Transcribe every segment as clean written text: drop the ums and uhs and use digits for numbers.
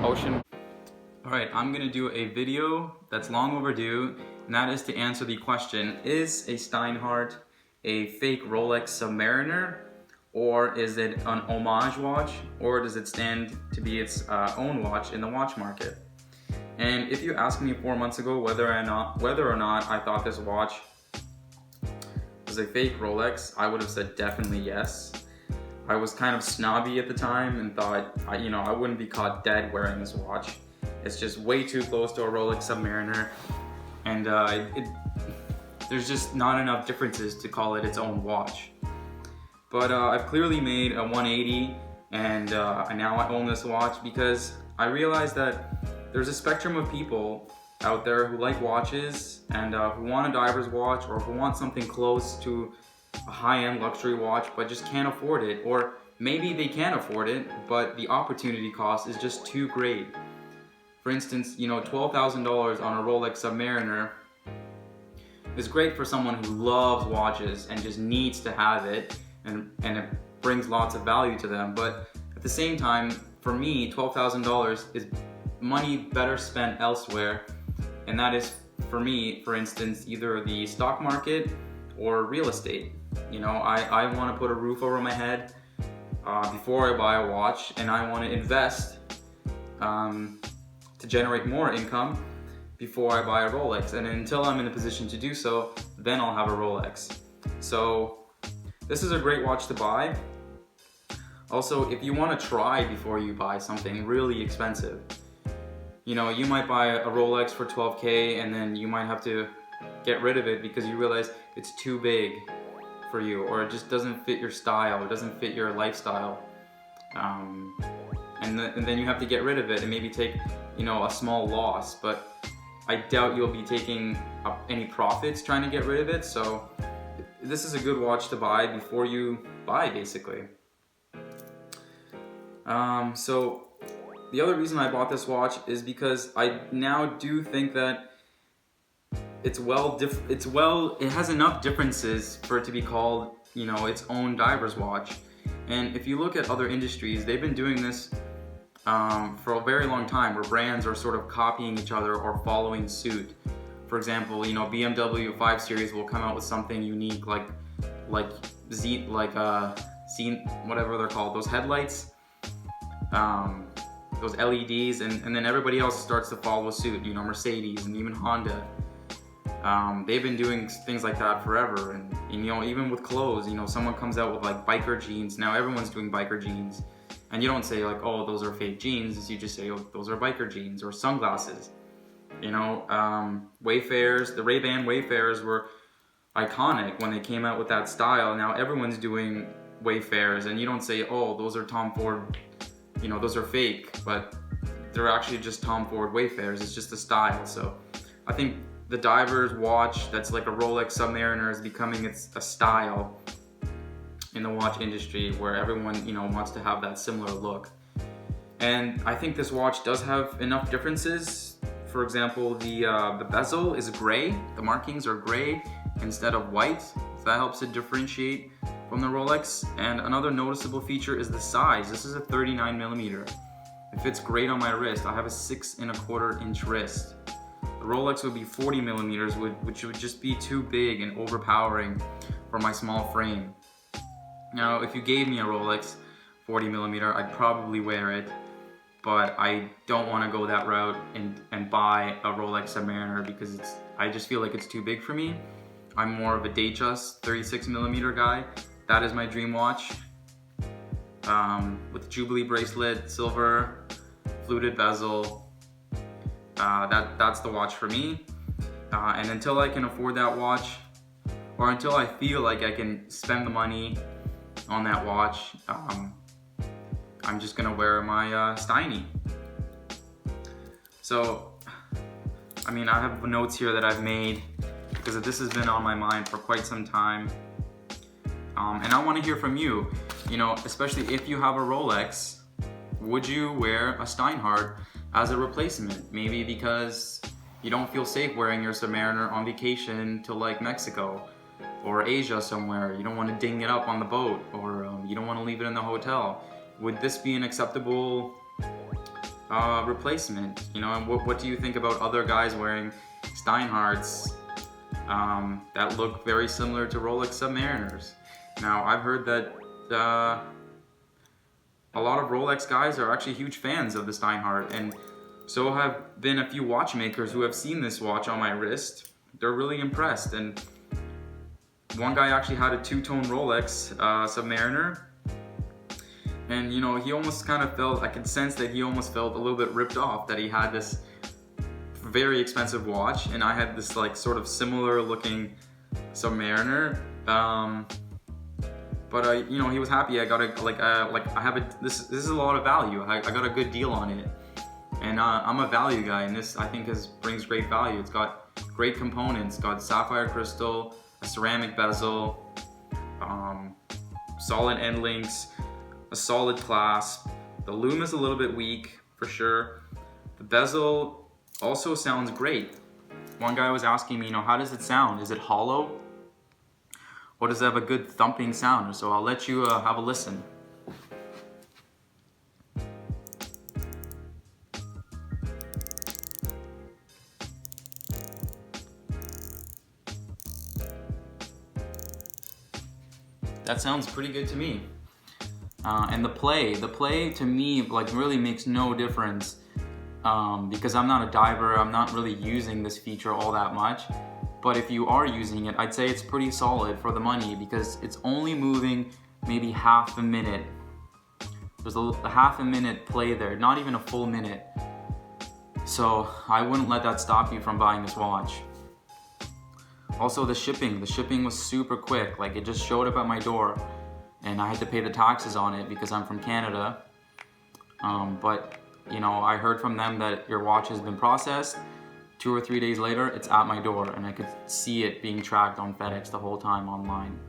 Ocean. Alright, I'm gonna do a video that's long overdue, and that is to answer the question, is a Steinhart a fake Rolex Submariner, or is it an homage watch, or does it stand to be its own watch in the watch market? And if you asked me 4 months ago whether or not I thought this watch was a fake Rolex, I would have said definitely yes. I was kind of snobby at the time and thought, I wouldn't be caught dead wearing this watch. It's just way too close to a Rolex Submariner, and there's just not enough differences to call it its own watch. But I've clearly made a 180, and now I own this watch because I realized that there's a spectrum of people out there who like watches and who want a diver's watch, or who want something close to a high-end luxury watch but just can't afford it, or maybe they can afford it but the opportunity cost is just too great. For instance, $12,000 on a Rolex Submariner is great for someone who loves watches and just needs to have it, and it brings lots of value to them. But at the same time, for me, $12,000 is money better spent elsewhere, and that is, for me, for instance, either the stock market or real estate. I want to put a roof over my head before I buy a watch, and I want to invest to generate more income before I buy a Rolex. And until I'm in a position to do so, then I'll have a Rolex. So this is a great watch to buy. Also, if you want to try before you buy something really expensive, you might buy a Rolex for $12K and then you might have to get rid of it because you realize it's too big for you, or it just doesn't fit your style, it doesn't fit your lifestyle. And then you have to get rid of it and maybe take a small loss, but I doubt you'll be taking up any profits trying to get rid of it. So this is a good watch to buy before you buy, basically. So the other reason I bought this watch is because I now do think that it has enough differences for it to be called, its own diver's watch. And if you look at other industries, they've been doing this for a very long time, where brands are sort of copying each other or following suit. For example, BMW 5 Series will come out with something unique, like whatever they're called, those headlights, those LEDs, and then everybody else starts to follow suit. Mercedes and even Honda. They've been doing things like that forever, and even with clothes, someone comes out with like biker jeans. Now everyone's doing biker jeans, and you don't say like, oh, those are fake jeans. You just say, oh, those are biker jeans. Or sunglasses. Wayfarers, the Ray-Ban Wayfarers were iconic when they came out with that style. Now everyone's doing Wayfarers, and you don't say, oh, those are Tom Ford, those are fake, but they're actually just Tom Ford Wayfarers. It's just a style. So I think the diver's watch that's like a Rolex Submariner is becoming a style in the watch industry, where everyone wants to have that similar look. And I think this watch does have enough differences. For example, the bezel is gray, the markings are gray instead of white, so that helps it differentiate from the Rolex. And another noticeable feature is the size. This is a 39mm. It fits great on my wrist. I have a 6¼ inch wrist. The Rolex would be 40mm, which would just be too big and overpowering for my small frame. Now, if you gave me a Rolex 40mm, I'd probably wear it, but I don't want to go that route and buy a Rolex Submariner because I just feel like it's too big for me. I'm more of a Datejust 36mm guy. That is my dream watch, with Jubilee bracelet, silver, fluted bezel. That's the watch for me. And until I can afford that watch, or until I feel like I can spend the money on that watch, I'm just gonna wear my Steiny. So, I have notes here that I've made because this has been on my mind for quite some time. And I want to hear from you. Especially if you have a Rolex, would you wear a Steinhart as a replacement? Maybe because you don't feel safe wearing your Submariner on vacation to like Mexico or Asia somewhere. You don't want to ding it up on the boat, or you don't want to leave it in the hotel. Would this be an acceptable replacement. You know, and what do you think about other guys wearing Steinharts that look very similar to Rolex Submariners? Now, I've heard that a lot of Rolex guys are actually huge fans of the Steinhart, and so have been a few watchmakers who have seen this watch on my wrist. They're really impressed, and one guy actually had a two-tone Rolex Submariner, and you know, he almost kind of felt, I could sense that he almost felt a little bit ripped off that he had this very expensive watch and I had this like sort of similar looking Submariner. But you know, he was happy. I got this is a lot of value. I got a good deal on it, and I'm a value guy, and this I think brings great value. It's got great components. It's got sapphire crystal, a ceramic bezel, solid end links, a solid clasp. The lume is a little bit weak for sure. The bezel also sounds great. One guy was asking me, you know, how does it sound? Is it hollow? Or does it have a good thumping sound? So I'll let you have a listen. That sounds pretty good to me. And the play to me like really makes no difference because I'm not a diver. I'm not really using this feature all that much. But if you are using it, I'd say it's pretty solid for the money because it's only moving maybe half a minute. There's a half a minute play there, not even a full minute. So I wouldn't let that stop you from buying this watch. Also the shipping was super quick. Like it just showed up at my door and I had to pay the taxes on it because I'm from Canada. But you know, I heard from them that your watch has been processed. 2 or 3 days later, it's at my door and I could see it being tracked on FedEx the whole time online.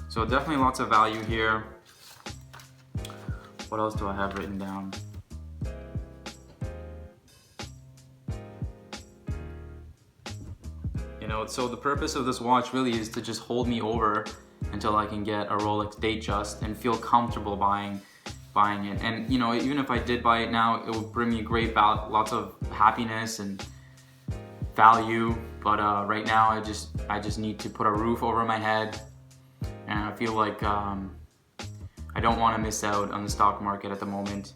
So definitely lots of value here. What else do I have written down? You know, so the purpose of this watch really is to just hold me over until I can get a Rolex Datejust and feel comfortable buying it. And you know, even if I did buy it now, it would bring me lots of happiness and value, but right now I just need to put a roof over my head, and I feel like I don't want to miss out on the stock market at the moment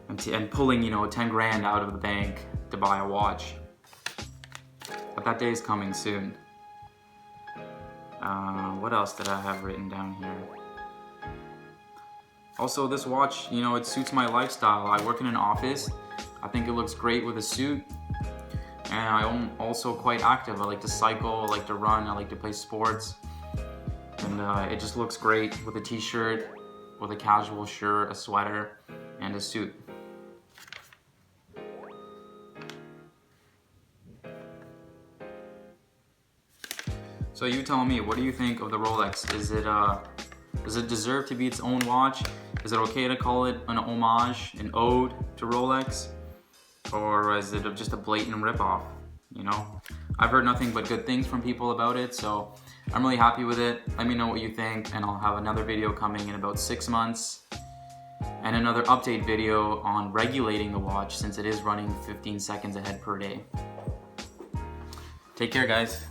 and pulling, you know, 10 grand out of the bank to buy a watch. But that day is coming soon. What else did I have written down here? Also, this watch, you know, it suits my lifestyle. I work in an office. I think it looks great with a suit. And I'm also quite active. I like to cycle, I like to run, I like to play sports. And it just looks great with a t-shirt, with a casual shirt, a sweater, and a suit. So you tell me, what do you think of the Rolex? Does it deserve to be its own watch? Is it okay to call it an homage, an ode to Rolex? Or is it just a blatant ripoff? You know, I've heard nothing but good things from people about it, so I'm really happy with it. Let me know what you think, and I'll have another video coming in about 6 months, and another update video on regulating the watch since it is running 15 seconds ahead per day. Take care, guys.